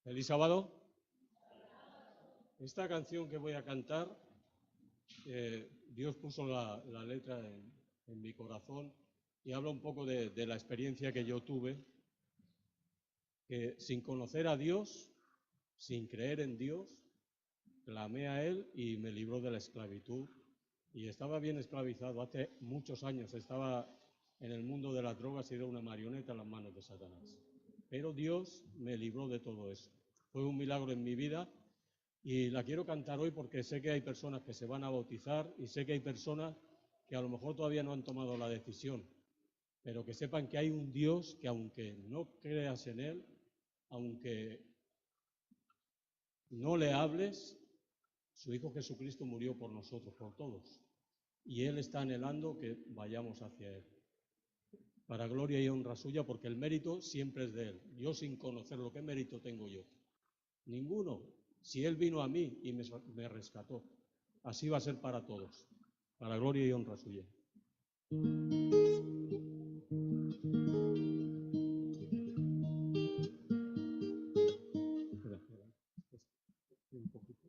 Feliz sábado. Esta canción que voy a cantar, Dios puso la letra en mi corazón y habla un poco de la experiencia que yo tuve, que sin conocer a Dios, sin creer en Dios, clamé a Él y me libró de la esclavitud. Y estaba bien esclavizado, hace muchos años estaba en el mundo de las drogas y era una marioneta en las manos de Satanás. Pero Dios me libró de todo eso. Fue un milagro en mi vida y la quiero cantar hoy porque sé que hay personas que se van a bautizar y sé que hay personas que a lo mejor todavía no han tomado la decisión, pero que sepan que hay un Dios que aunque no creas en Él, aunque no le hables, su Hijo Jesucristo murió por nosotros, por todos, y Él está anhelando que vayamos hacia Él, para gloria y honra suya, porque el mérito siempre es de Él. Yo sin conocerlo, ¿qué mérito tengo yo? Ninguno. Si Él vino a mí y me rescató, así va a ser para todos, para gloria y honra suya. Un poquito.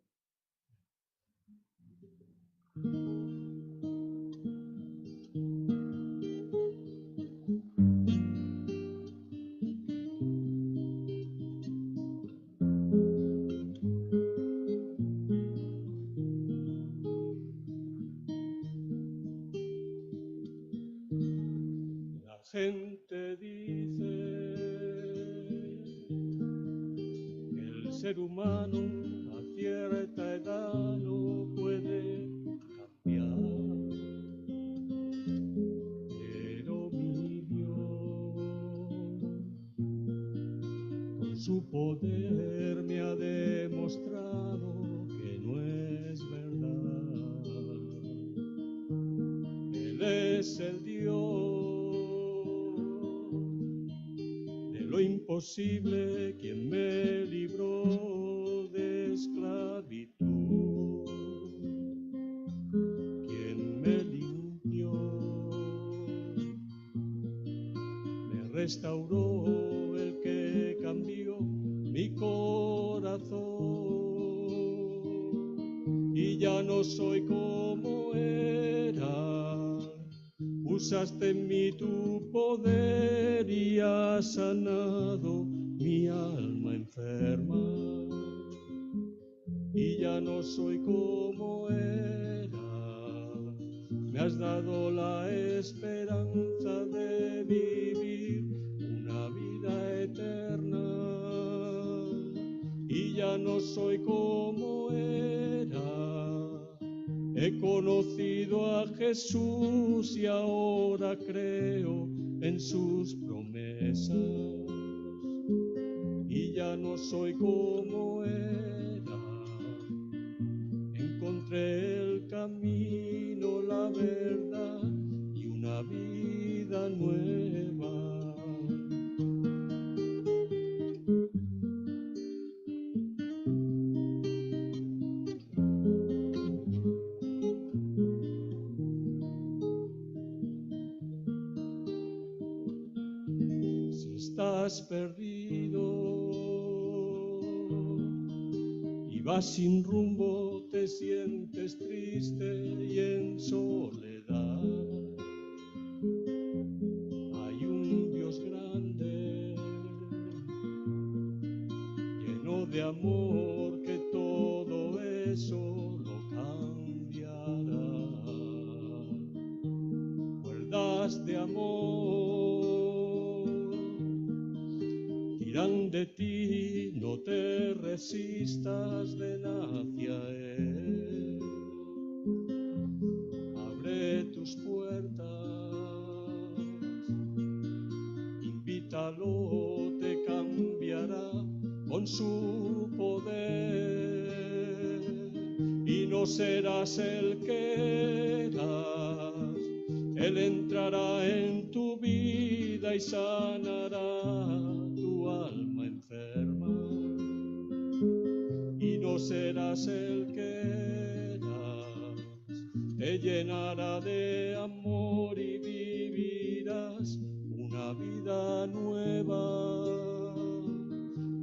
La gente dice que el ser humano a cierta edad no puede cambiar, pero mi Dios con su poder me ha demostrado que no es verdad. Él es el Dios de lo imposible, quien me libró de esclavitud, quien me limpió, me restauró, el que cambió mi corazón, y ya no soy como era. Usaste en mí tu poder y has sanado mi alma enferma, y ya no soy como era. Me has dado la esperanza de vivir una vida eterna, y ya no soy como era. He conocido a Jesús y ahora creo en sus promesas, y ya no soy como era. Encontré el camino, la verdad y una vida nueva. Si estás perdido y vas sin rumbo, te sientes triste y en soledad, hay un Dios grande, lleno de amor, que todo eso lo cambiará. Cuerdas de amor tiran de ti, no te resistas, ven hacia Él. Abre tus puertas, invítalo, te cambiará con su poder, y no serás el que eras. Él entrará en tu vida y sanará tu alma enferma, y no serás el que eras. Te llenará de amor y vivirás una vida nueva,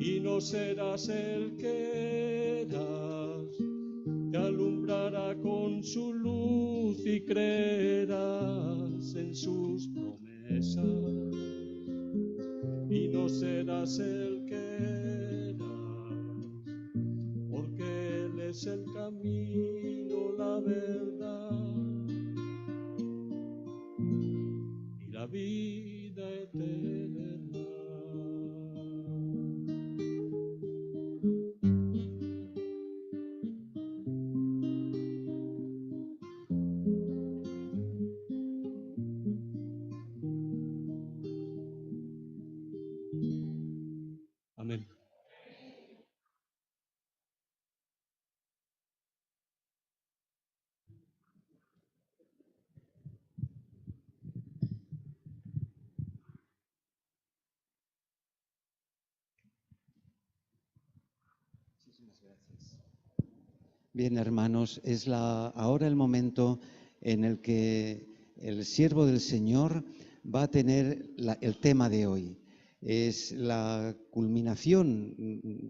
y no serás el que eras. Te alumbrará con su luz y creerás en sus promesas. Y no serás el que eras, porque Él es el camino, la verdad y la vida eterna. Amén. Bien, hermanos, es ahora el momento en el que el siervo del Señor va a tener el tema de hoy. Es la culminación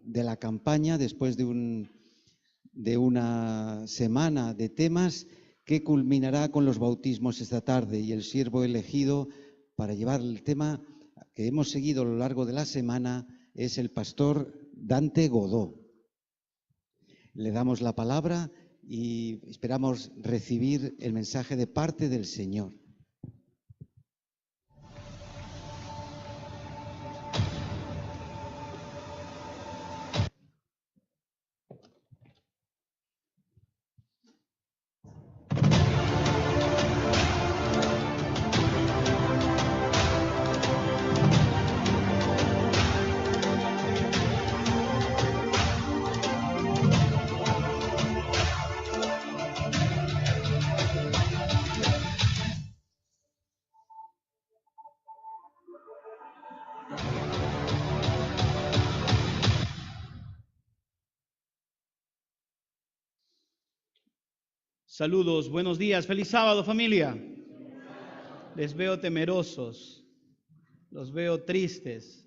de la campaña después de una semana de temas que culminará con los bautismos esta tarde, y el siervo elegido para llevar el tema que hemos seguido a lo largo de la semana es el pastor Dante Godó. Le damos la palabra y esperamos recibir el mensaje de parte del Señor. Saludos, buenos días, feliz sábado, familia. Les veo temerosos, los veo tristes,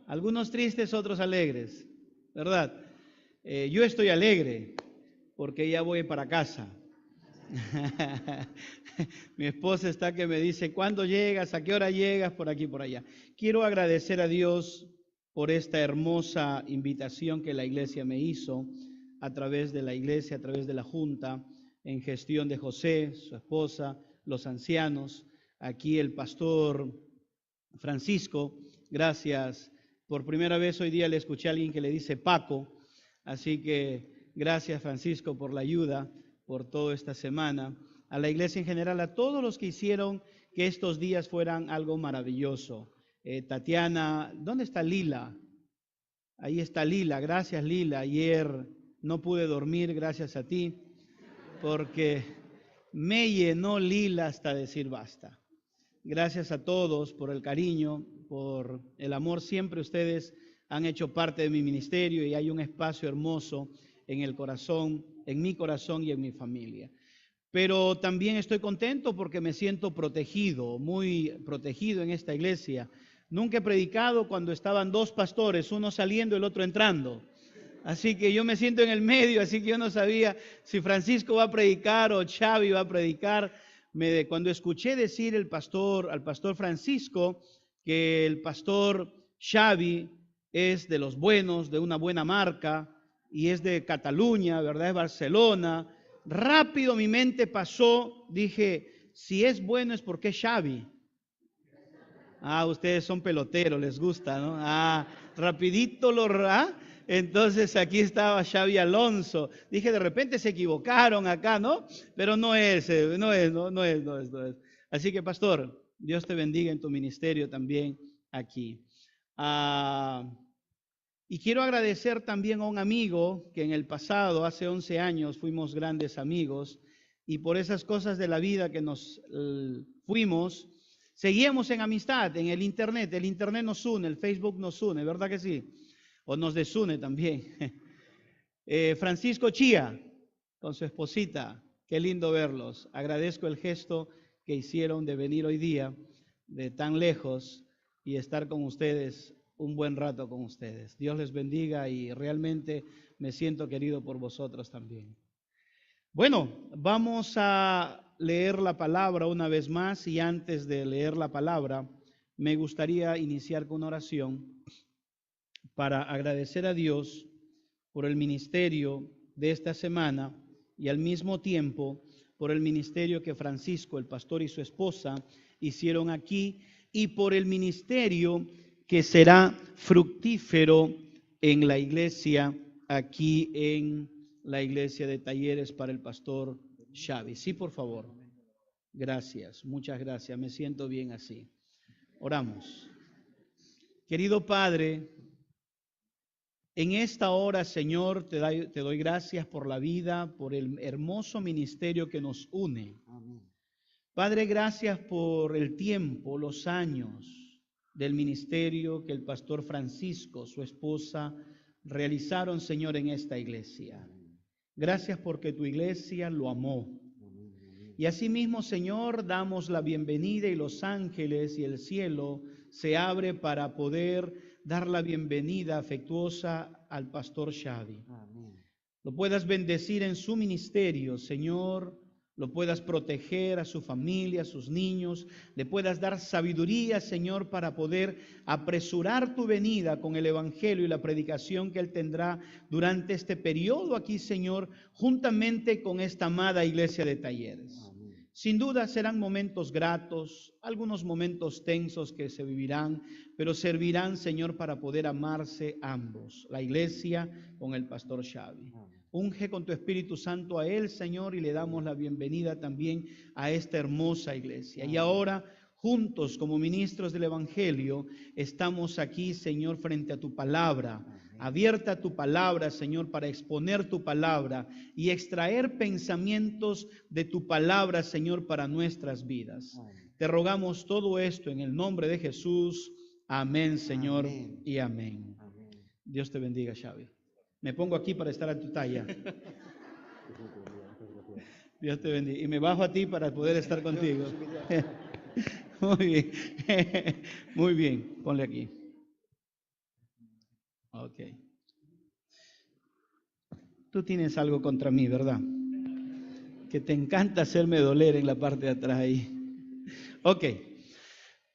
algunos tristes, otros alegres, ¿verdad? Yo estoy alegre porque ya voy para casa. Mi esposa está que me dice, ¿cuándo llegas? ¿A qué hora llegas? Por aquí, por allá. Quiero agradecer a Dios por esta hermosa invitación que la iglesia me hizo a través de la iglesia, a través de la junta, en gestión de José, su esposa, los ancianos, aquí el pastor Francisco. Gracias. Por primera vez hoy día le escuché a alguien que le dice Paco, así que gracias, Francisco, por la ayuda, por toda esta semana. A la iglesia en general, a todos los que hicieron que estos días fueran algo maravilloso. Tatiana, ¿dónde está Lila? Ahí está Lila, gracias Lila. Ayer no pude dormir, gracias a ti, porque me llenó Lila hasta decir basta. Gracias a todos por el cariño, por el amor. Siempre ustedes han hecho parte de mi ministerio y hay un espacio hermoso en el corazón, en mi corazón y en mi familia. Pero también estoy contento porque me siento protegido, muy protegido en esta iglesia. Nunca he predicado cuando estaban dos pastores, uno saliendo y el otro entrando. Así que yo me siento en el medio, así que yo no sabía si Francisco va a predicar o Xavi va a predicar. Cuando escuché decir al pastor Francisco que el pastor Xavi es de los buenos, de una buena marca, y es de Cataluña, ¿verdad? Es Barcelona. Rápido mi mente pasó, dije, si es bueno es porque es Xavi. Ustedes son peloteros, les gusta, ¿no? Rapidito Entonces aquí estaba Xavi Alonso. Dije, de repente se equivocaron acá, ¿no? Pero no es. Así que, pastor, Dios te bendiga en tu ministerio también aquí. Y quiero agradecer también a un amigo que en el pasado, hace 11 años, fuimos grandes amigos, y por esas cosas de la vida que nos fuimos, seguíamos en amistad, en el internet nos une, el Facebook nos une, ¿verdad que sí? O nos desune también. Francisco Chía, con su esposita, qué lindo verlos. Agradezco el gesto que hicieron de venir hoy día de tan lejos y estar con ustedes un buen rato con ustedes. Dios les bendiga y realmente me siento querido por vosotros también. Bueno, vamos a leer la palabra una vez más y antes de leer la palabra me gustaría iniciar con una oración para agradecer a Dios por el ministerio de esta semana y al mismo tiempo por el ministerio que Francisco, el pastor y su esposa hicieron aquí y por el ministerio que será fructífero en la iglesia, aquí en la iglesia de Talleres para el pastor Xavi. Sí, por favor. Gracias, muchas gracias. Me siento bien así. Oramos. Querido Padre, en esta hora, Señor, te doy gracias por la vida, por el hermoso ministerio que nos une. Padre, gracias por el tiempo, los años del ministerio que el pastor Francisco, su esposa, realizaron, Señor, en esta iglesia. Gracias porque tu iglesia lo amó. Y asimismo, Señor, damos la bienvenida y los ángeles y el cielo se abre para poder dar la bienvenida afectuosa al pastor Xavi. Lo puedas bendecir en su ministerio, Señor, lo puedas proteger a su familia, a sus niños, le puedas dar sabiduría, Señor, para poder apresurar tu venida con el evangelio y la predicación que él tendrá durante este periodo aquí, Señor, juntamente con esta amada iglesia de Talleres. Sin duda serán momentos gratos, algunos momentos tensos que se vivirán, pero servirán, Señor, para poder amarse ambos, la iglesia con el pastor Xavi. Unge con tu Espíritu Santo a él, Señor, y le damos la bienvenida también a esta hermosa iglesia. Y ahora, juntos como ministros del Evangelio, estamos aquí, Señor, frente a tu palabra. Abierta tu palabra, Señor, para exponer tu palabra y extraer pensamientos de tu palabra, Señor, para nuestras vidas. Te rogamos todo esto en el nombre de Jesús. Amén, Señor, y amén. Dios te bendiga, Xavi. Me pongo aquí para estar a tu talla. Dios te bendiga. Y me bajo a ti para poder estar contigo. Muy bien. Muy bien. Ponle aquí. Ok. Tú tienes algo contra mí, ¿verdad? Que te encanta hacerme doler en la parte de atrás ahí. Ok.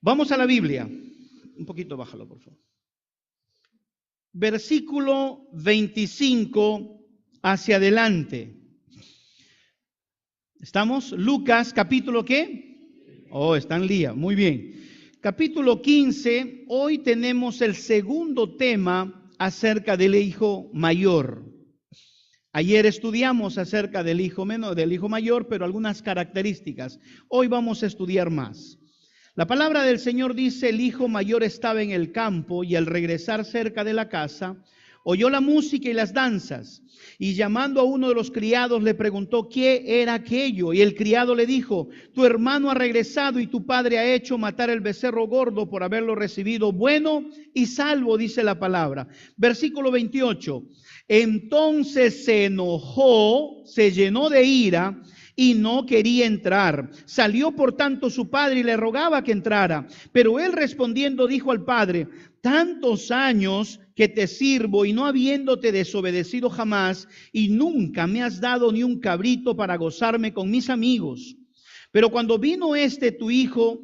Vamos a la Biblia. Un poquito bájalo, por favor. Versículo 25 hacia adelante. ¿Estamos? Lucas, capítulo ¿qué? Oh, están lía. Muy bien. Capítulo 15. Hoy tenemos el segundo tema acerca del hijo mayor. Ayer estudiamos acerca del hijo menor, del hijo mayor, pero algunas características. Hoy vamos a estudiar más. La palabra del Señor dice: el hijo mayor estaba en el campo y al regresar cerca de la casa, oyó la música y las danzas. Y llamando a uno de los criados le preguntó qué era aquello. Y el criado le dijo: tu hermano ha regresado y tu padre ha hecho matar el becerro gordo por haberlo recibido bueno y salvo, dice la palabra. Versículo 28. Entonces se enojó, se llenó de ira y no quería entrar. Salió por tanto su padre y le rogaba que entrara. Pero él respondiendo dijo al padre: tantos años que te sirvo y no habiéndote desobedecido jamás, y nunca me has dado ni un cabrito para gozarme con mis amigos. Pero cuando vino tu hijo,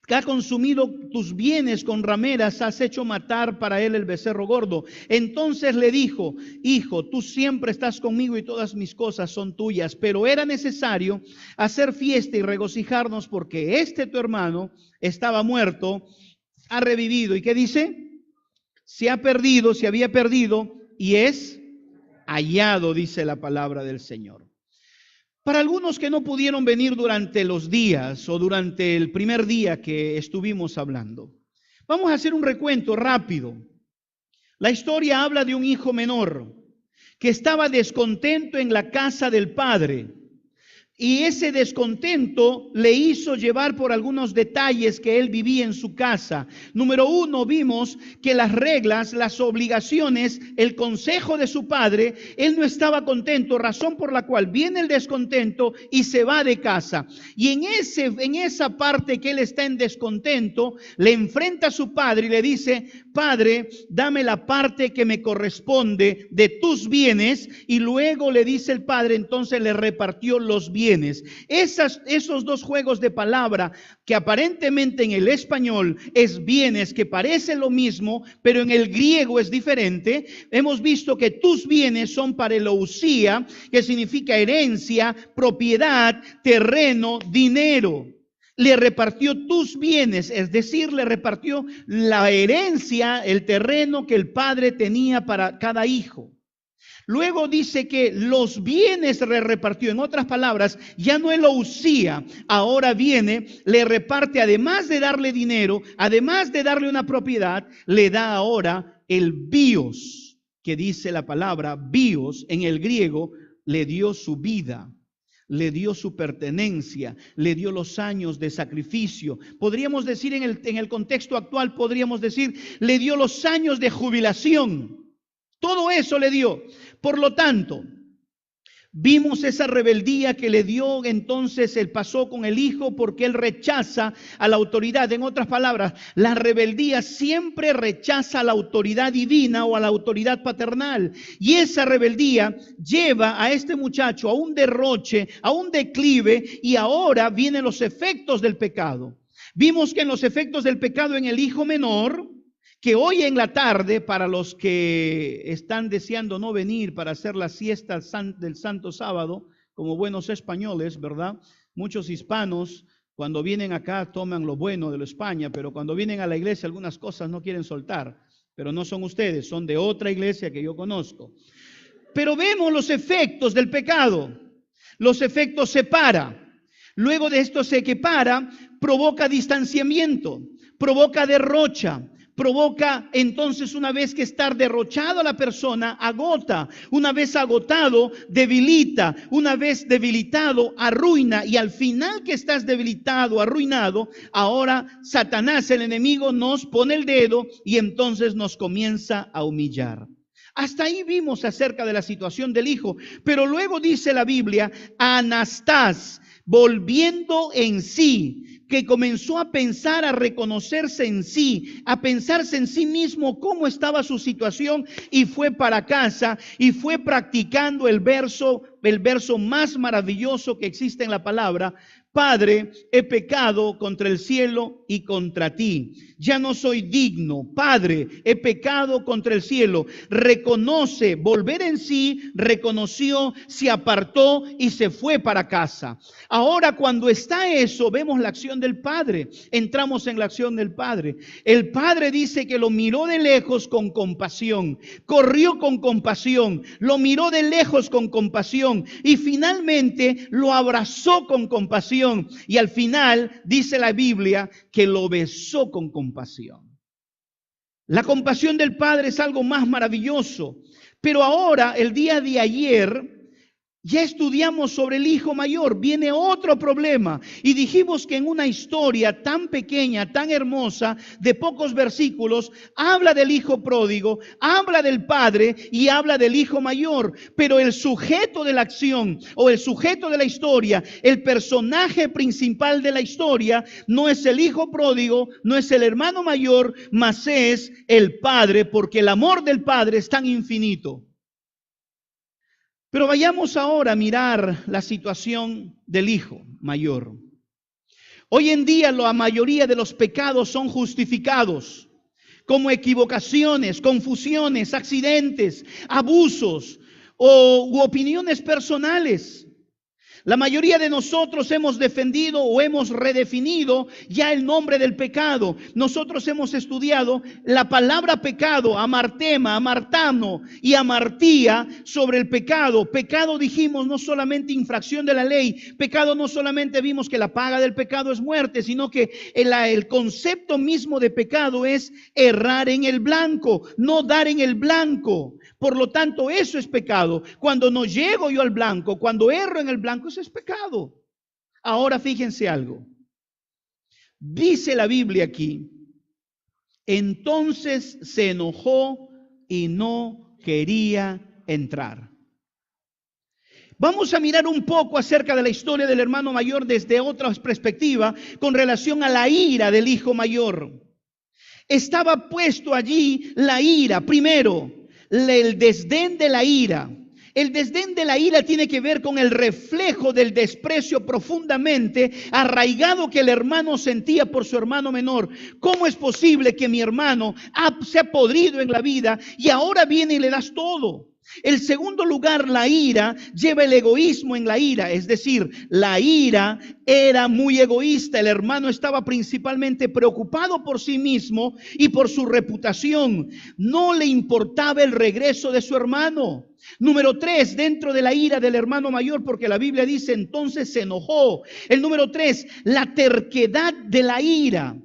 que ha consumido tus bienes con rameras, has hecho matar para él el becerro gordo. Entonces le dijo: hijo, tú siempre estás conmigo y todas mis cosas son tuyas, pero era necesario hacer fiesta y regocijarnos porque tu hermano estaba muerto, ha revivido. ¿Y qué dice? Se había perdido y es hallado, dice la palabra del Señor. Para algunos que no pudieron venir durante los días o durante el primer día que estuvimos hablando, vamos a hacer un recuento rápido. La historia habla de un hijo menor que estaba descontento en la casa del padre. Y ese descontento le hizo llevar por algunos detalles que él vivía en su casa. Número uno, vimos que las reglas, las obligaciones, el consejo de su padre, él no estaba contento, razón por la cual viene el descontento y se va de casa. Y en esa parte que él está en descontento, le enfrenta a su padre y le dice: Padre, dame la parte que me corresponde de tus bienes. Y luego le dice el Padre, entonces le repartió los bienes. Esos dos juegos de palabra que aparentemente en el español es bienes, que parece lo mismo, pero en el griego es diferente. Hemos visto que tus bienes son pareidousía, que significa herencia, propiedad, terreno, dinero. Le repartió tus bienes, es decir, le repartió la herencia, el terreno que el padre tenía para cada hijo. Luego dice que los bienes le repartió. En otras palabras, ya no él usía, ahora viene, le reparte, además de darle dinero, además de darle una propiedad, le da ahora el bios, que dice la palabra bios en el griego, le dio su vida. Le dio su pertenencia, le dio los años de sacrificio. Podríamos decir en el contexto actual, podríamos decir, le dio los años de jubilación. Todo eso le dio. Por lo tanto, vimos esa rebeldía que le dio entonces él pasó con el hijo porque él rechaza a la autoridad. En otras palabras, la rebeldía siempre rechaza a la autoridad divina o a la autoridad paternal. Y esa rebeldía lleva a este muchacho a un derroche, a un declive, y ahora vienen los efectos del pecado. Vimos que en los efectos del pecado en el hijo menor, que hoy en la tarde, para los que están deseando no venir para hacer la siesta del Santo Sábado, como buenos españoles, ¿verdad? Muchos hispanos, cuando vienen acá, toman lo bueno de la España, pero cuando vienen a la iglesia, algunas cosas no quieren soltar. Pero no son ustedes, son de otra iglesia que yo conozco. Pero vemos los efectos del pecado. Los efectos separa. Luego de esto se separa, provoca distanciamiento, provoca derrocha. Provoca entonces, una vez que está derrochado la persona, agota. Una vez agotado, debilita. Una vez debilitado, arruina. Y al final que estás debilitado, arruinado, ahora Satanás, el enemigo, nos pone el dedo y entonces nos comienza a humillar. Hasta ahí vimos acerca de la situación del hijo. Pero luego dice la Biblia, Anastás, volviendo en sí, que comenzó a pensar, a reconocerse en sí, a pensarse en sí mismo cómo estaba su situación, y fue para casa y fue practicando el verso más maravilloso que existe en la palabra: Padre, he pecado contra el cielo y contra ti. Ya no soy digno. Padre, he pecado contra el cielo. Reconoce, volver en sí, reconoció, se apartó y se fue para casa. Ahora, cuando está eso, vemos la acción del Padre. Entramos en la acción del Padre. El Padre dice que lo miró de lejos con compasión. Corrió con compasión. Lo miró de lejos con compasión. Y finalmente lo abrazó con compasión. Y al final dice la Biblia que lo besó con compasión. La compasión del Padre es algo más maravilloso. Pero ahora, el día de ayer, ya estudiamos sobre el hijo mayor. Viene otro problema. Y dijimos que en una historia tan pequeña, tan hermosa, de pocos versículos, habla del hijo pródigo, habla del padre y habla del hijo mayor. Pero el sujeto de la acción o el sujeto de la historia, el personaje principal de la historia, no es el hijo pródigo, no es el hermano mayor, mas es el padre, porque el amor del padre es tan infinito. Pero vayamos ahora a mirar la situación del hijo mayor. Hoy en día la mayoría de los pecados son justificados como equivocaciones, confusiones, accidentes, abusos u opiniones personales. La mayoría de nosotros hemos defendido o hemos redefinido ya el nombre del pecado. Nosotros hemos estudiado la palabra pecado, amartema, amartano y amartía sobre el pecado. Pecado, dijimos, no solamente infracción de la ley. Pecado no solamente vimos que la paga del pecado es muerte, sino que el concepto mismo de pecado es errar en el blanco, no dar en el blanco. Por lo tanto, eso es pecado. Cuando no llego yo al blanco, cuando erro en el blanco, eso es pecado. Ahora fíjense algo. Dice la Biblia aquí, entonces se enojó y no quería entrar. Vamos a mirar un poco acerca de la historia del hermano mayor desde otra perspectiva con relación a la ira del hijo mayor. estaba puesto allí la ira. Primero, el desdén de la ira. El desdén de la ira tiene que ver con el reflejo del desprecio profundamente arraigado que el hermano sentía por su hermano menor. ¿Cómo es posible que mi hermano se ha podrido en la vida y ahora viene y le das todo? El segundo lugar, la ira lleva el egoísmo en la ira, es decir, la ira era muy egoísta. El hermano estaba principalmente preocupado por sí mismo y por su reputación. No le importaba el regreso de su hermano. Número 3, dentro de la ira del hermano mayor, porque la Biblia dice entonces se enojó. El número 3, la terquedad de la ira.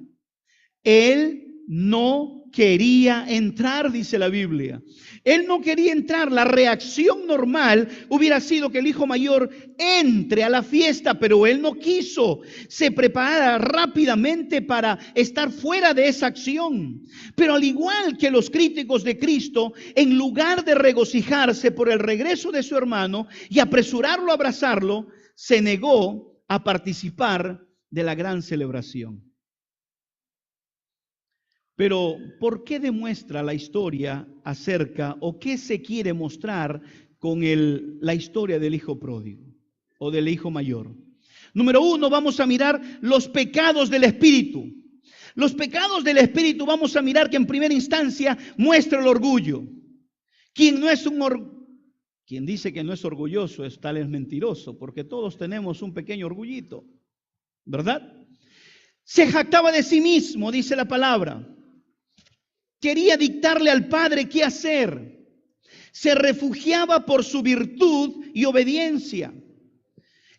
Él no quería entrar, dice la Biblia. Él no quería entrar. La reacción normal hubiera sido que el hijo mayor entre a la fiesta, pero él no quiso. Se prepara rápidamente para estar fuera de esa acción. Pero al igual que los críticos de Cristo, en lugar de regocijarse por el regreso de su hermano y apresurarlo a abrazarlo, se negó a participar de la gran celebración. Pero, ¿por qué demuestra la historia acerca o qué se quiere mostrar con la historia del hijo pródigo o del hijo mayor? Número 1, vamos a mirar los pecados del espíritu. Los pecados del espíritu vamos a mirar que en primera instancia muestra el orgullo. Quien dice que no es orgulloso es tal es mentiroso, porque todos tenemos un pequeño orgullito, ¿verdad? Se jactaba de sí mismo, dice la palabra. Quería dictarle al Padre qué hacer. Se refugiaba por su virtud y obediencia.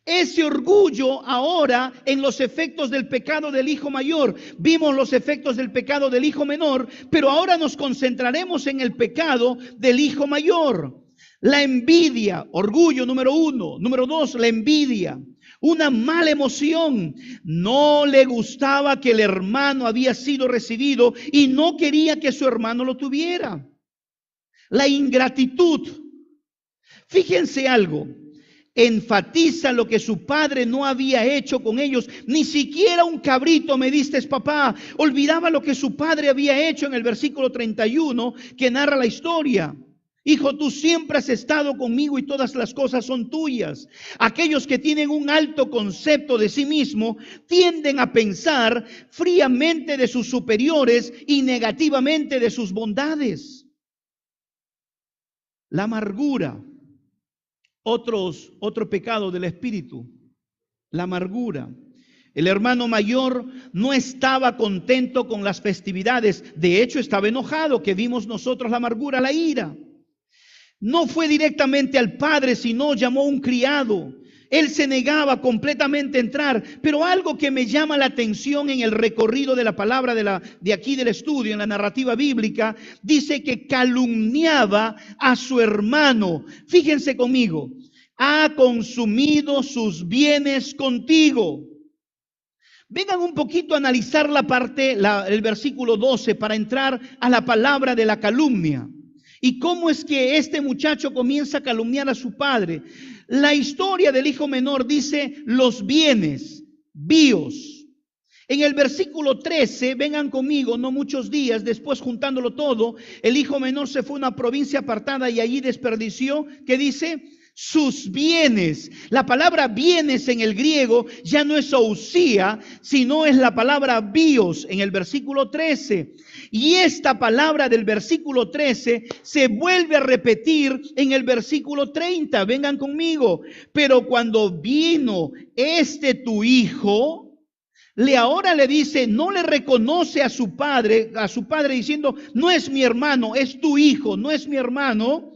Ese orgullo ahora en los efectos del pecado del hijo mayor. Vimos los efectos del pecado del hijo menor, pero ahora nos concentraremos en el pecado del hijo mayor. La envidia, orgullo número 1. Número 2, la envidia. Una mala emoción. No le gustaba que el hermano había sido recibido y no quería que su hermano lo tuviera. La ingratitud. Fíjense algo. Enfatiza lo que su padre no había hecho con ellos. Ni siquiera un cabrito me diste, papá. Olvidaba lo que su padre había hecho en el versículo 31 que narra la historia. Hijo, tú siempre has estado conmigo y todas las cosas son tuyas. Aquellos que tienen un alto concepto de sí mismo tienden a pensar fríamente de sus superiores y negativamente de sus bondades. La amargura, otro pecado del espíritu, la amargura. El hermano mayor no estaba contento con las festividades, de hecho estaba enojado, que vimos nosotros la amargura, la ira. No fue directamente al padre, sino llamó a un criado. Él se negaba completamente a entrar. Pero algo que me llama la atención en el recorrido de la palabra de aquí del estudio, en la narrativa bíblica, dice que calumniaba a su hermano. Fíjense conmigo, ha consumido sus bienes contigo. Vengan un poquito a analizar el versículo 12 para entrar a la palabra de la calumnia. ¿Y cómo es que este muchacho comienza a calumniar a su padre? La historia del hijo menor dice los bienes, bios. En el versículo 13, vengan conmigo, no muchos días después, juntándolo todo, el hijo menor se fue a una provincia apartada y allí desperdició, ¿qué dice? Sus bienes. La palabra bienes en el griego ya no es ousia, sino es la palabra bios en el versículo 13. Y esta palabra del versículo 13 se vuelve a repetir en el versículo 30. Vengan conmigo. Pero cuando vino tu hijo, ahora le dice, no le reconoce a su padre diciendo, no es mi hermano, es tu hijo, no es mi hermano.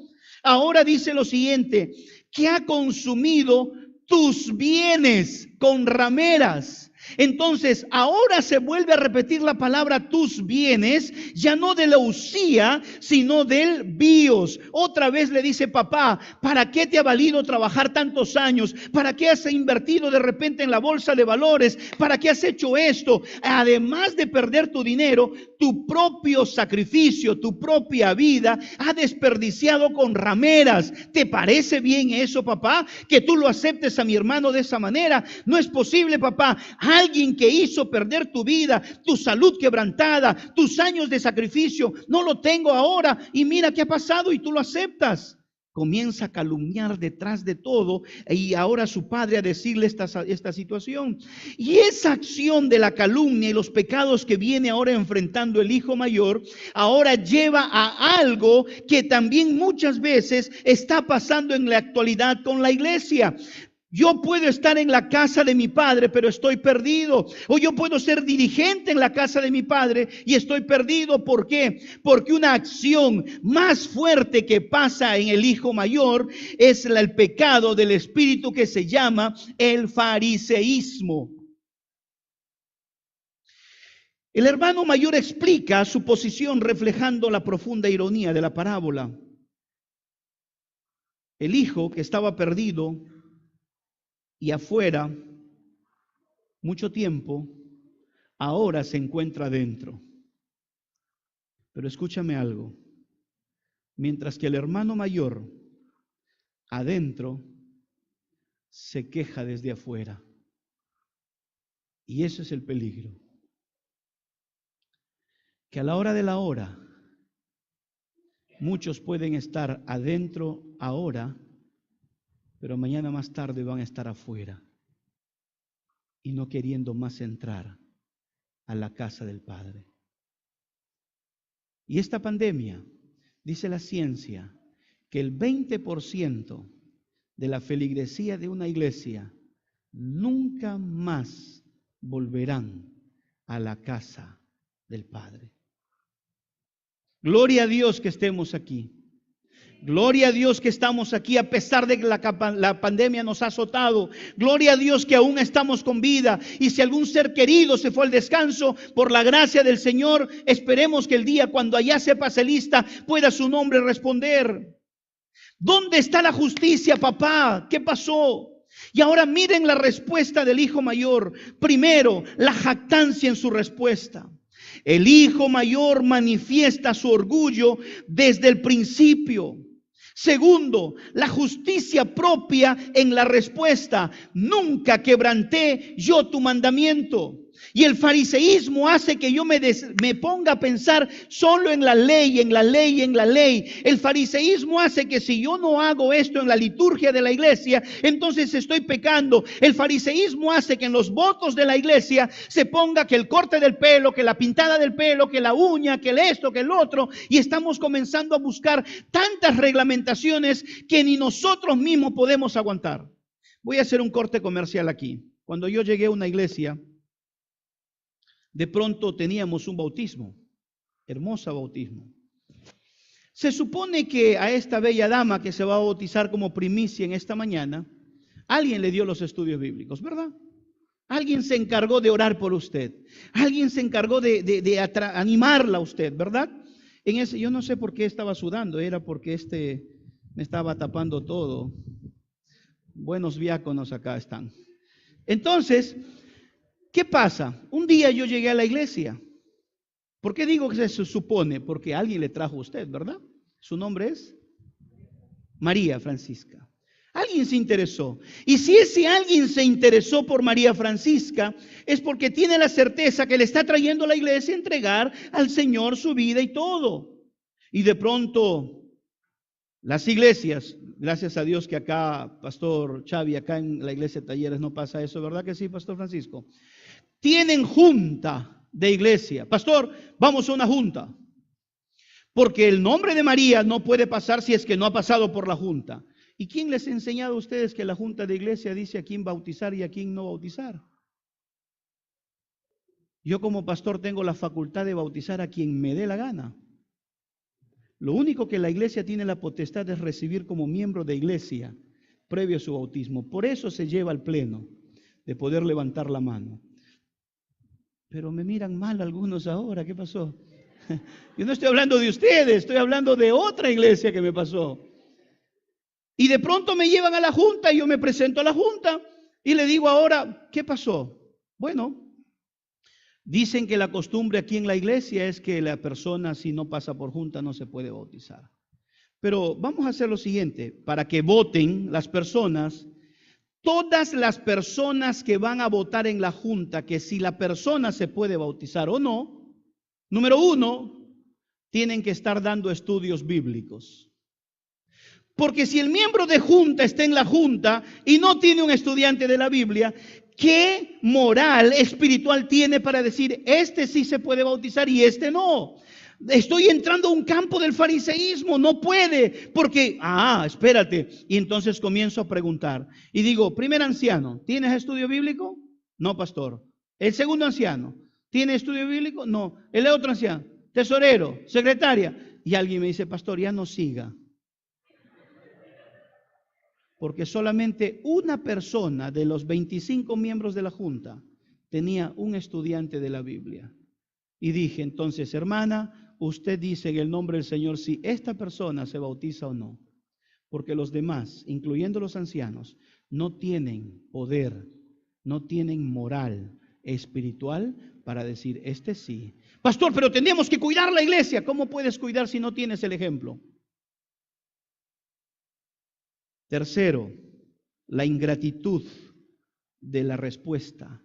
Ahora dice lo siguiente, que ha consumido tus bienes con rameras. Entonces, ahora se vuelve a repetir la palabra tus bienes, ya no de la usía, sino del bios. Otra vez le dice, papá, ¿para qué te ha valido trabajar tantos años? ¿Para qué has invertido de repente en la bolsa de valores? ¿Para qué has hecho esto? Además de perder tu dinero, tu propio sacrificio, tu propia vida, ha desperdiciado con rameras. ¿Te parece bien eso, papá? Que tú lo aceptes a mi hermano de esa manera. No es posible, papá. alguien que hizo perder tu vida, tu salud quebrantada, tus años de sacrificio. No lo tengo ahora y mira qué ha pasado y tú lo aceptas. Comienza a calumniar detrás de todo y ahora su padre a decirle esta situación. Y esa acción de la calumnia y los pecados que viene ahora enfrentando el hijo mayor, ahora lleva a algo que también muchas veces está pasando en la actualidad con la iglesia. Yo puedo estar en la casa de mi padre, pero estoy perdido. O yo puedo ser dirigente en la casa de mi padre y estoy perdido. ¿Por qué? Porque una acción más fuerte que pasa en el hijo mayor es el pecado del espíritu que se llama el fariseísmo. El hermano mayor explica su posición reflejando la profunda ironía de la parábola. El hijo que estaba perdido y afuera mucho tiempo, ahora se encuentra dentro. Pero escúchame algo, mientras que el hermano mayor adentro se queja desde afuera. Y ese es el peligro. Que a la hora de la hora, muchos pueden estar adentro ahora, pero mañana más tarde van a estar afuera y no queriendo más entrar a la casa del Padre. Y esta pandemia, dice la ciencia, que el 20% de la feligresía de una iglesia nunca más volverán a la casa del Padre. Gloria a Dios que estemos aquí. Gloria a Dios que estamos aquí a pesar de que la pandemia nos ha azotado. Gloria a Dios que aún estamos con vida. Y si algún ser querido se fue al descanso, por la gracia del Señor, esperemos que el día cuando allá se pase lista, pueda su nombre responder. ¿Dónde está la justicia, papá? ¿Qué pasó? Y ahora miren la respuesta del hijo mayor. Primero, la jactancia en su respuesta. El hijo mayor manifiesta su orgullo desde el principio. Segundo, la justicia propia en la respuesta. Nunca quebranté yo tu mandamiento. Y el fariseísmo hace que yo me ponga a pensar solo en la ley, en la ley, en la ley. El fariseísmo hace que si yo no hago esto en la liturgia de la iglesia, entonces estoy pecando. El fariseísmo hace que en los votos de la iglesia se ponga que el corte del pelo, que la pintada del pelo, que la uña, que el esto, que el otro. Y estamos comenzando a buscar tantas reglamentaciones que ni nosotros mismos podemos aguantar. Voy a hacer un corte comercial aquí. Cuando yo llegué a una iglesia, de pronto teníamos un bautismo, hermoso bautismo. Se supone que a esta bella dama que se va a bautizar como primicia en esta mañana, alguien le dio los estudios bíblicos, ¿verdad? Alguien se encargó de orar por usted. Alguien se encargó de animarla a usted, ¿verdad? Yo no sé por qué estaba sudando, era porque me estaba tapando todo. Buenos diáconos acá están. Entonces, ¿qué pasa? Un día yo llegué a la iglesia. ¿Por qué digo que se supone? Porque alguien le trajo a usted, ¿verdad? Su nombre es María Francisca. Alguien se interesó. Y si ese alguien se interesó por María Francisca, es porque tiene la certeza que le está trayendo a la iglesia a entregar al Señor su vida y todo. Y de pronto, las iglesias, gracias a Dios que acá, Pastor Xavi, acá en la iglesia de Talleres no pasa eso, ¿verdad que sí, Pastor Francisco? Tienen junta de iglesia. Pastor, vamos a una junta. Porque el nombre de María no puede pasar si es que no ha pasado por la junta. ¿Y quién les ha enseñado a ustedes que la junta de iglesia dice a quién bautizar y a quién no bautizar? Yo como pastor tengo la facultad de bautizar a quien me dé la gana. Lo único que la iglesia tiene la potestad es recibir como miembro de iglesia previo a su bautismo. Por eso se lleva al pleno de poder levantar la mano. Pero me miran mal algunos ahora, ¿qué pasó? Yo no estoy hablando de ustedes, estoy hablando de otra iglesia que me pasó. Y de pronto me llevan a la junta y yo me presento a la junta y le digo ahora, ¿qué pasó? Bueno, dicen que la costumbre aquí en la iglesia es que la persona si no pasa por junta no se puede bautizar. Pero vamos a hacer lo siguiente, para que voten las personas, todas las personas que van a votar en la junta, que si la persona se puede bautizar o no, número uno, tienen que estar dando estudios bíblicos. Porque si el miembro de junta está en la junta y no tiene un estudiante de la Biblia, ¿qué moral espiritual tiene para decir, este sí se puede bautizar y este no? Estoy entrando a un campo del fariseísmo, no puede, porque, espérate. Y entonces comienzo a preguntar. Y digo, primer anciano, ¿tienes estudio bíblico? No, pastor. El segundo anciano, ¿tiene estudio bíblico? No. El otro anciano, tesorero, secretaria. Y alguien me dice, pastor, ya no siga. Porque solamente una persona de los 25 miembros de la junta tenía un estudiante de la Biblia. Y dije, entonces, hermana, usted dice en el nombre del Señor si esta persona se bautiza o no. Porque los demás, incluyendo los ancianos, no tienen poder, no tienen moral espiritual para decir, este sí. Pastor, pero tenemos que cuidar la iglesia. ¿Cómo puedes cuidar si no tienes el ejemplo? Tercero, la ingratitud de la respuesta.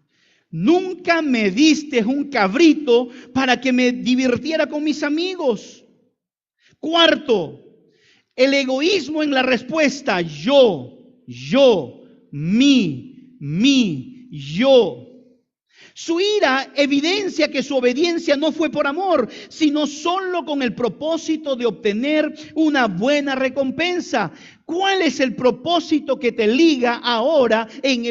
Nunca me diste un cabrito para que me divirtiera con mis amigos. Cuarto, el egoísmo en la respuesta. Yo, mi, yo. Su ira evidencia que su obediencia no fue por amor, sino solo con el propósito de obtener una buena recompensa. ¿Cuál es el propósito que te liga ahora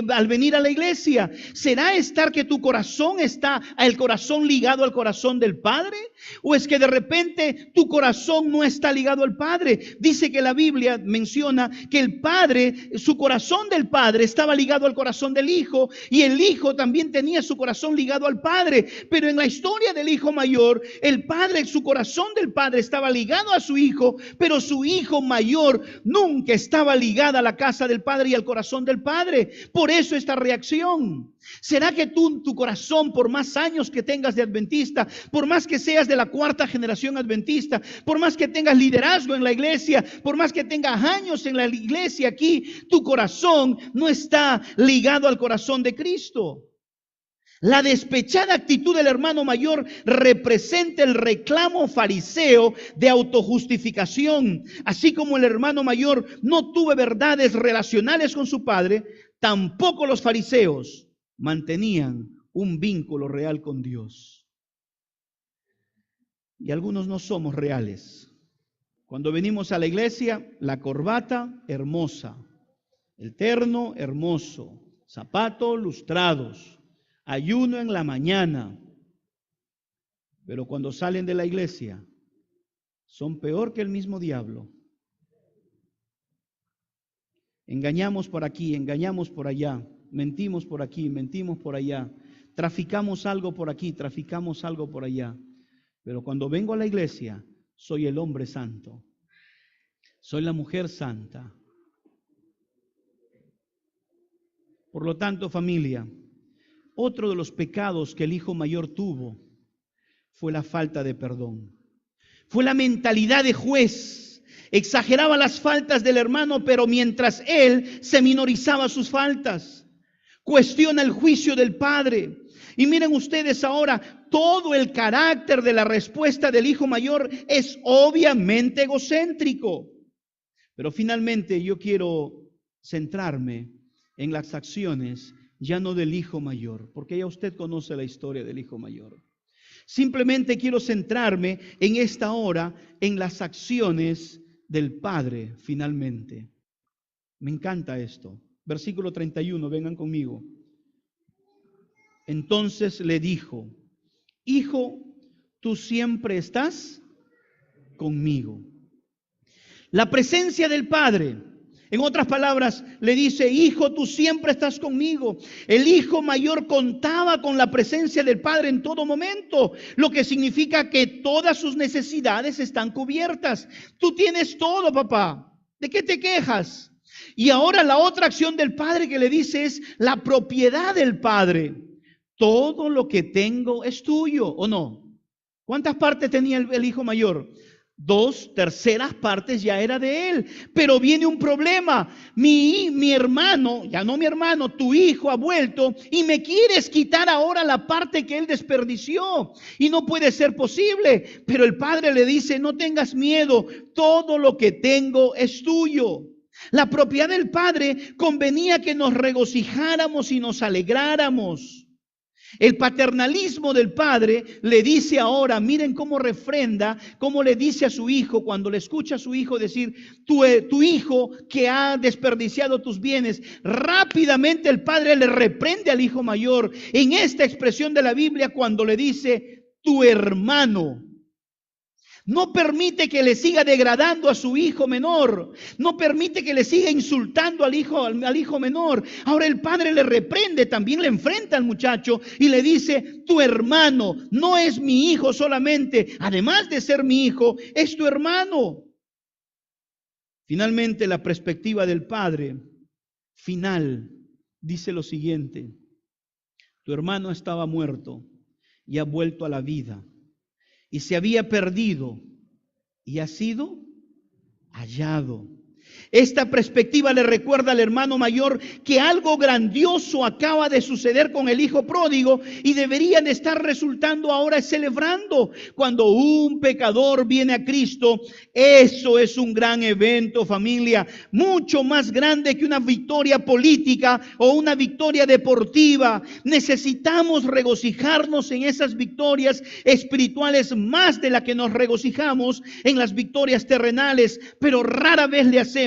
al venir a la iglesia? ¿Será estar que tu corazón está, el corazón ligado al corazón del Padre? ¿O es que de repente tu corazón no está ligado al Padre? Dice que la Biblia menciona que el Padre, su corazón del Padre estaba ligado al corazón del Hijo, y el Hijo también tenía su corazón ligado al Padre. Pero en la historia del Hijo mayor, el Padre, su corazón del Padre estaba ligado a su Hijo, pero su Hijo mayor nunca estaba ligada a la casa del Padre y al corazón del Padre. Por eso esta reacción. ¿Será que tu corazón, por más años que tengas de adventista, por más que seas de la cuarta generación adventista, por más que tengas liderazgo en la iglesia, por más que tengas años en la iglesia aquí, tu corazón no está ligado al corazón de Cristo? La despechada actitud del hermano mayor representa el reclamo fariseo de autojustificación. Así como el hermano mayor no tuvo verdades relacionales con su padre, tampoco los fariseos mantenían un vínculo real con Dios. Y algunos no somos reales. Cuando venimos a la iglesia, la corbata hermosa, el terno hermoso, zapatos lustrados, ayuno en la mañana, pero cuando salen de la iglesia son peor que el mismo diablo. Engañamos por aquí, engañamos por allá, mentimos por aquí, mentimos por allá, traficamos algo por aquí, traficamos algo por allá. Pero cuando vengo a la iglesia, soy el hombre santo, soy la mujer santa. Por lo tanto, familia, otro de los pecados que el hijo mayor tuvo fue la falta de perdón. Fue la mentalidad de juez. Exageraba las faltas del hermano, pero mientras él se minorizaba sus faltas. Cuestiona el juicio del padre. Y miren ustedes ahora, todo el carácter de la respuesta del hijo mayor es obviamente egocéntrico. Pero finalmente yo quiero centrarme en las acciones ya no del hijo mayor, porque ya usted conoce la historia del hijo mayor. Simplemente quiero centrarme en esta hora en las acciones del padre finalmente. Me encanta esto. Versículo 31, vengan conmigo. Entonces le dijo, hijo, tú siempre estás conmigo. La presencia del padre. En otras palabras, le dice, hijo, tú siempre estás conmigo. El hijo mayor contaba con la presencia del padre en todo momento, lo que significa que todas sus necesidades están cubiertas. Tú tienes todo, papá. ¿De qué te quejas? Y ahora la otra acción del padre que le dice es la propiedad del padre. Todo lo que tengo es tuyo, ¿o no? ¿Cuántas partes tenía el hijo mayor? 2/3 partes ya era de él. Pero viene un problema. Mi hermano, ya no mi hermano, tu hijo ha vuelto y me quieres quitar ahora la parte que él desperdició. Y no puede ser posible. Pero el padre le dice, no tengas miedo, todo lo que tengo es tuyo. La propiedad del padre convenía que nos regocijáramos y nos alegráramos. El paternalismo del padre le dice ahora, miren cómo refrenda, cómo le dice a su hijo, cuando le escucha a su hijo decir, tu hijo que ha desperdiciado tus bienes, rápidamente el padre le reprende al hijo mayor. En esta expresión de la Biblia, cuando le dice, tu hermano, no permite que le siga degradando a su hijo menor. No permite que le siga insultando al hijo menor. Ahora el padre le reprende, también le enfrenta al muchacho y le dice, tu hermano no es mi hijo solamente. Además de ser mi hijo, es tu hermano. Finalmente, la perspectiva del padre final dice lo siguiente. Tu hermano estaba muerto y ha vuelto a la vida. Y se había perdido y ha sido hallado. Esta perspectiva le recuerda al hermano mayor que algo grandioso acaba de suceder con el hijo pródigo y deberían estar resultando ahora celebrando. Cuando un pecador viene a Cristo, eso es un gran evento, familia, mucho más grande que una victoria política o una victoria deportiva. Necesitamos regocijarnos en esas victorias espirituales más de la que nos regocijamos en las victorias terrenales, pero rara vez le hacemos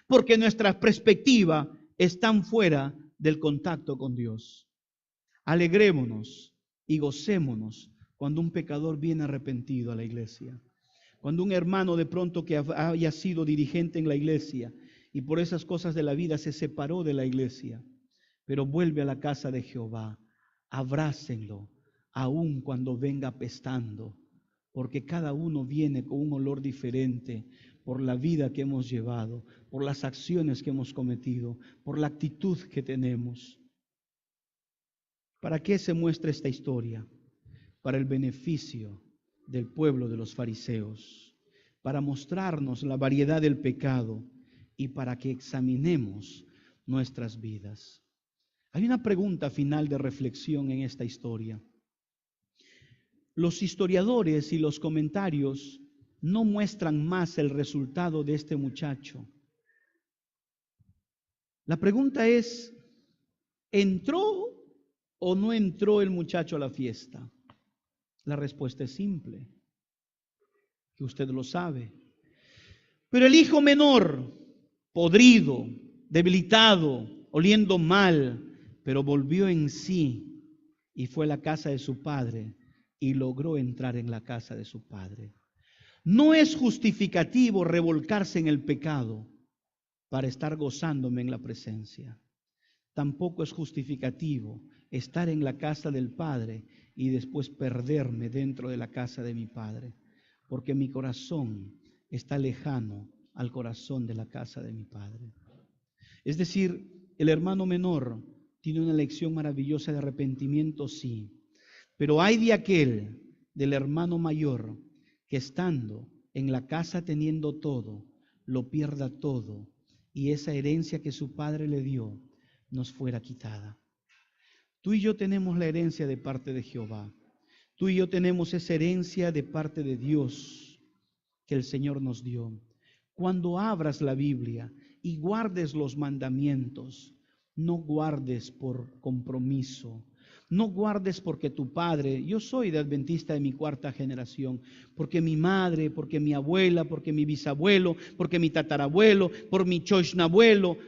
porque nuestra perspectiva está fuera del contacto con Dios. Alegrémonos y gocémonos cuando un pecador viene arrepentido a la iglesia. Cuando un hermano de pronto que haya sido dirigente en la iglesia y por esas cosas de la vida se separó de la iglesia, pero vuelve a la casa de Jehová, abrácenlo, aun cuando venga apestando, porque cada uno viene con un olor diferente por la vida que hemos llevado, por las acciones que hemos cometido, por la actitud que tenemos. ¿Para qué se muestra esta historia? Para el beneficio del pueblo de los fariseos, para mostrarnos la variedad del pecado y para que examinemos nuestras vidas. Hay una pregunta final de reflexión en esta historia. Los historiadores y los comentarios no muestran más el resultado de este muchacho. La pregunta es, ¿entró o no entró el muchacho a la fiesta? La respuesta es simple, que usted lo sabe. Pero el hijo menor, podrido, debilitado, oliendo mal, pero volvió en sí y fue a la casa de su padre y logró entrar en la casa de su padre. No es justificativo revolcarse en el pecado para estar gozándome en la presencia. Tampoco es justificativo estar en la casa del Padre y después perderme dentro de la casa de mi Padre, porque mi corazón está lejano al corazón de la casa de mi Padre. Es decir, el hermano menor tiene una lección maravillosa de arrepentimiento, sí, pero hay de aquel, del hermano mayor, que estando en la casa teniendo todo, lo pierda todo y esa herencia que su padre le dio nos fuera quitada. Tú y yo tenemos la herencia de parte de Jehová. Tú y yo tenemos esa herencia de parte de Dios que el Señor nos dio. Cuando abras la Biblia y guardes los mandamientos, no guardes por compromiso. No guardes porque tu padre, yo soy de adventista de mi 4ª generación, porque mi madre, porque mi abuela, porque mi bisabuelo, porque mi tatarabuelo, por mi chochnabuelo.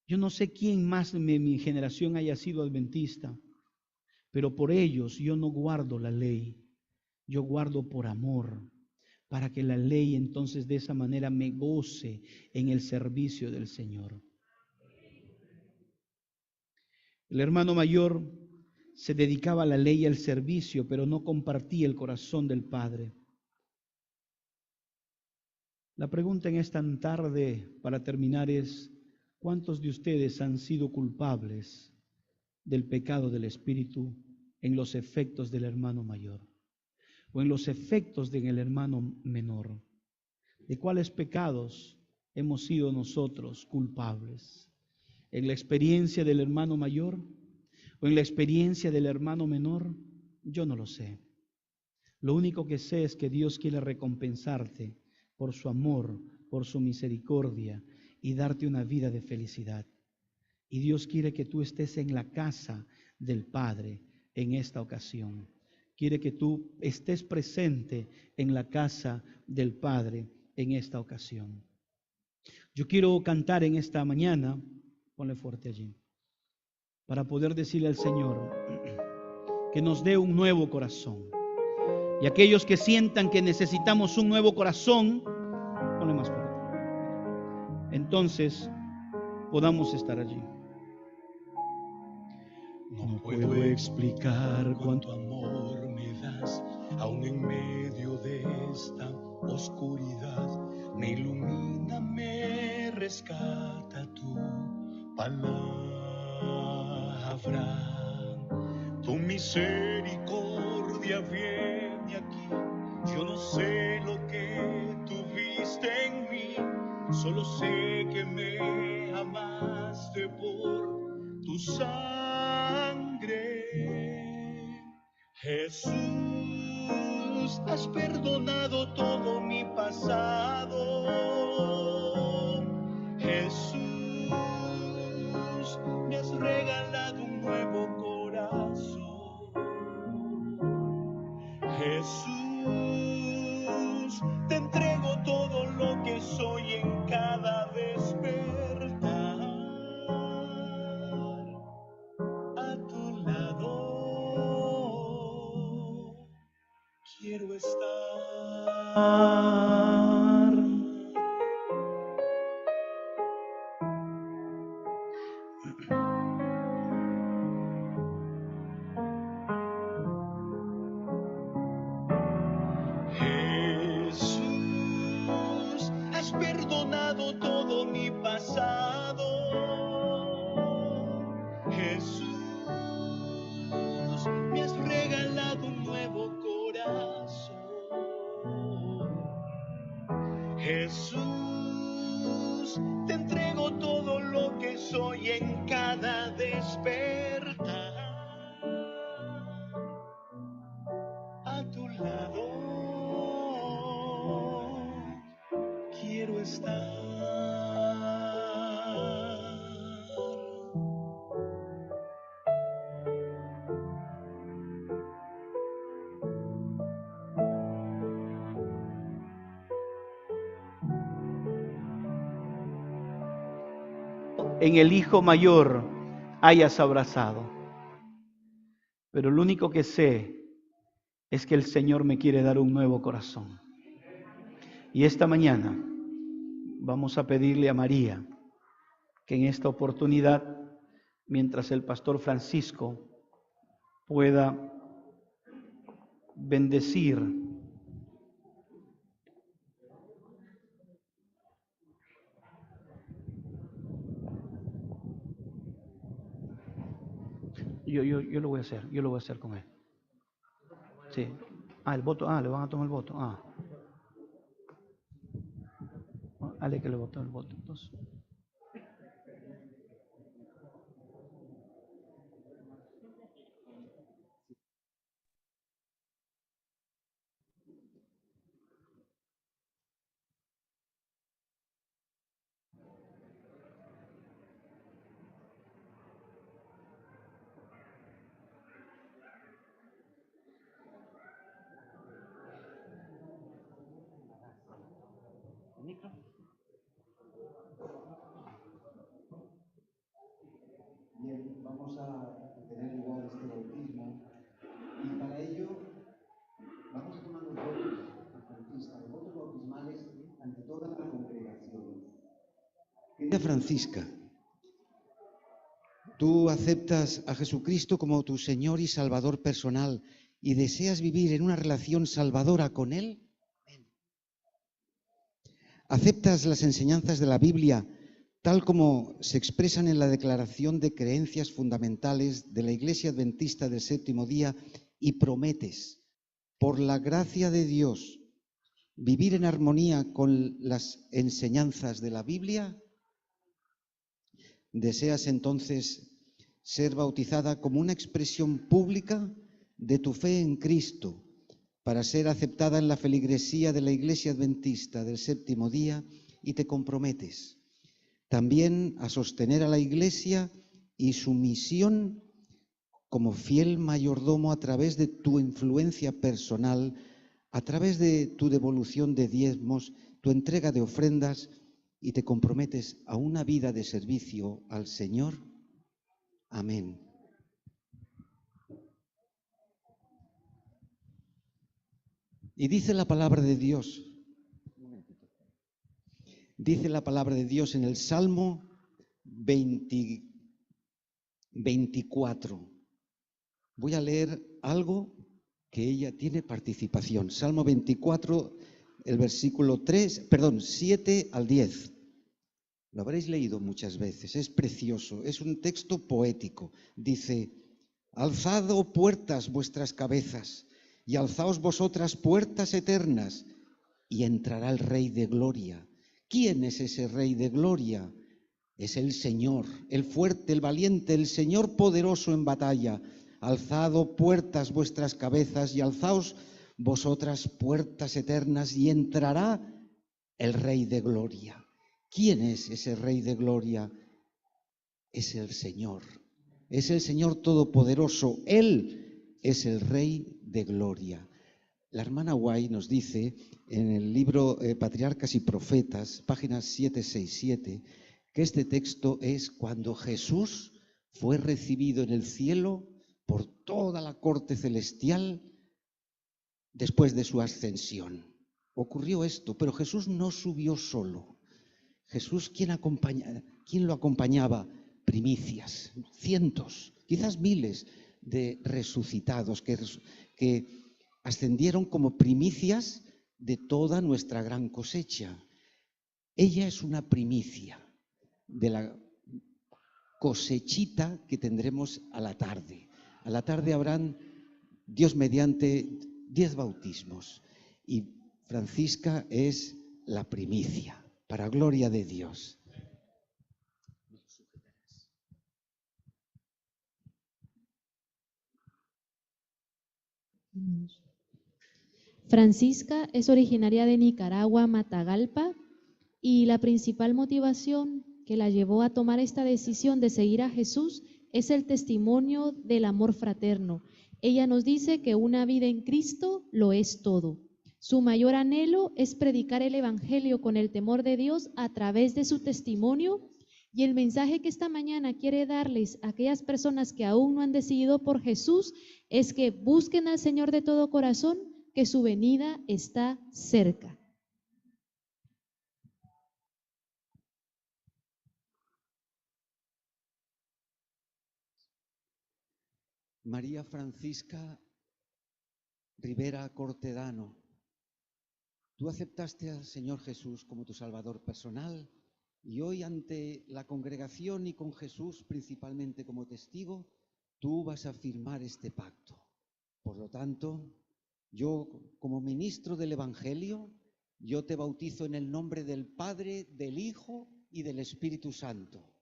Yo no sé quién más de mi generación haya sido adventista, pero por ellos yo no guardo la ley, yo guardo por amor, para que la ley entonces de esa manera me goce en el servicio del Señor. El hermano mayor se dedicaba a la ley y al servicio, pero no compartía el corazón del Padre. La pregunta en esta tarde, para terminar, es: ¿cuántos de ustedes han sido culpables del pecado del espíritu en los efectos del hermano mayor? o en los efectos del hermano menor. ¿De cuáles pecados hemos sido nosotros culpables? ¿En la experiencia del hermano mayor o en la experiencia del hermano menor? Yo no lo sé. Lo único que sé es que Dios quiere recompensarte por su amor, por su misericordia y darte una vida de felicidad. Y Dios quiere que tú estés en la casa del Padre en esta ocasión. Quiere que tú estés presente en la casa del Padre en esta ocasión. Yo quiero cantar en esta mañana, ponle fuerte allí, para poder decirle al Señor que nos dé un nuevo corazón. Y aquellos que sientan que necesitamos un nuevo corazón, ponle más fuerte. Entonces podamos estar allí. No puedo explicar cuánto amor me das, aún en medio de esta oscuridad. Me ilumina, me rescata tu palabra. Tu misericordia viene aquí. Yo no sé lo que tuviste en mí, solo sé que me amaste por tu sangre. Jesús, has perdonado todo mi pasado. Jesús, me has regalado un nuevo corazón. Jesús, te entrego todo lo que soy en cada despertar. A tu lado quiero estar. Jesús, has perdonado todo mi pasado. Jesús, me has regalado un nuevo corazón. Jesús, te entrego todo lo que soy en cada despertar. A tu lado quiero estar. En el hijo mayor hayas abrazado. Pero lo único que sé es que el Señor me quiere dar un nuevo corazón. Y esta mañana vamos a pedirle a María que en esta oportunidad, mientras el pastor Francisco pueda bendecir yo lo voy a hacer con él. Sí. El voto, le van a tomar el voto. Ale que le votó el voto. Entonces. Bien, vamos a tener lugar este bautismo y para ello vamos a tomar los votos franciscanos, los votos bautismales ante toda la congregación. Querida Francisca, ¿tú aceptas a Jesucristo como tu Señor y Salvador personal y deseas vivir en una relación salvadora con Él? ¿Aceptas las enseñanzas de la Biblia tal como se expresan en la Declaración de Creencias Fundamentales de la Iglesia Adventista del Séptimo Día y prometes por la gracia de Dios, vivir en armonía con las enseñanzas de la Biblia? ¿Deseas entonces ser bautizada como una expresión pública de tu fe en Cristo para ser aceptada en la feligresía de la Iglesia Adventista del Séptimo Día, y te comprometes también a sostener a la Iglesia y su misión como fiel mayordomo a través de tu influencia personal, a través de tu devolución de diezmos, tu entrega de ofrendas, y te comprometes a una vida de servicio al Señor? Amén. Y dice la palabra de Dios, en el Salmo 24. Voy a leer algo que ella tiene participación. Salmo 24, el versículo 7 al 10. Lo habréis leído muchas veces, es precioso, es un texto poético. Dice: alzad, oh puertas, vuestras cabezas, y alzaos vosotras puertas eternas, y entrará el Rey de Gloria. ¿Quién es ese Rey de Gloria? Es el Señor, el fuerte, el valiente, el Señor poderoso en batalla. Alzad, oh puertas, vuestras cabezas, y alzaos vosotras puertas eternas, y entrará el Rey de Gloria. ¿Quién es ese Rey de Gloria? Es el Señor Todopoderoso. Él es el Rey de Gloria. La hermana White nos dice en el libro Patriarcas y Profetas, páginas 767, que este texto es cuando Jesús fue recibido en el cielo por toda la corte celestial después de su ascensión. Ocurrió esto, pero Jesús no subió solo. Jesús, ¿quién lo acompañaba? Primicias, cientos, quizás miles de resucitados que ascendieron como primicias de toda nuestra gran cosecha. Ella es una primicia de la cosechita que tendremos a la tarde. A la tarde habrán, Dios mediante, 10 bautismos, y Francisca es la primicia, para gloria de Dios. Francisca es originaria de Nicaragua, Matagalpa, y la principal motivación que la llevó a tomar esta decisión de seguir a Jesús es el testimonio del amor fraterno. Ella nos dice que una vida en Cristo lo es todo. Su mayor anhelo es predicar el Evangelio con el temor de Dios a través de su testimonio, y el mensaje que esta mañana quiere darles a aquellas personas que aún no han decidido por Jesús es que busquen al Señor de todo corazón, que su venida está cerca. María Francisca Rivera Cortedano, tú aceptaste al Señor Jesús como tu Salvador personal, y hoy ante la congregación y con Jesús principalmente como testigo, tú vas a firmar este pacto. Por lo tanto, yo como ministro del Evangelio, yo te bautizo en el nombre del Padre, del Hijo y del Espíritu Santo.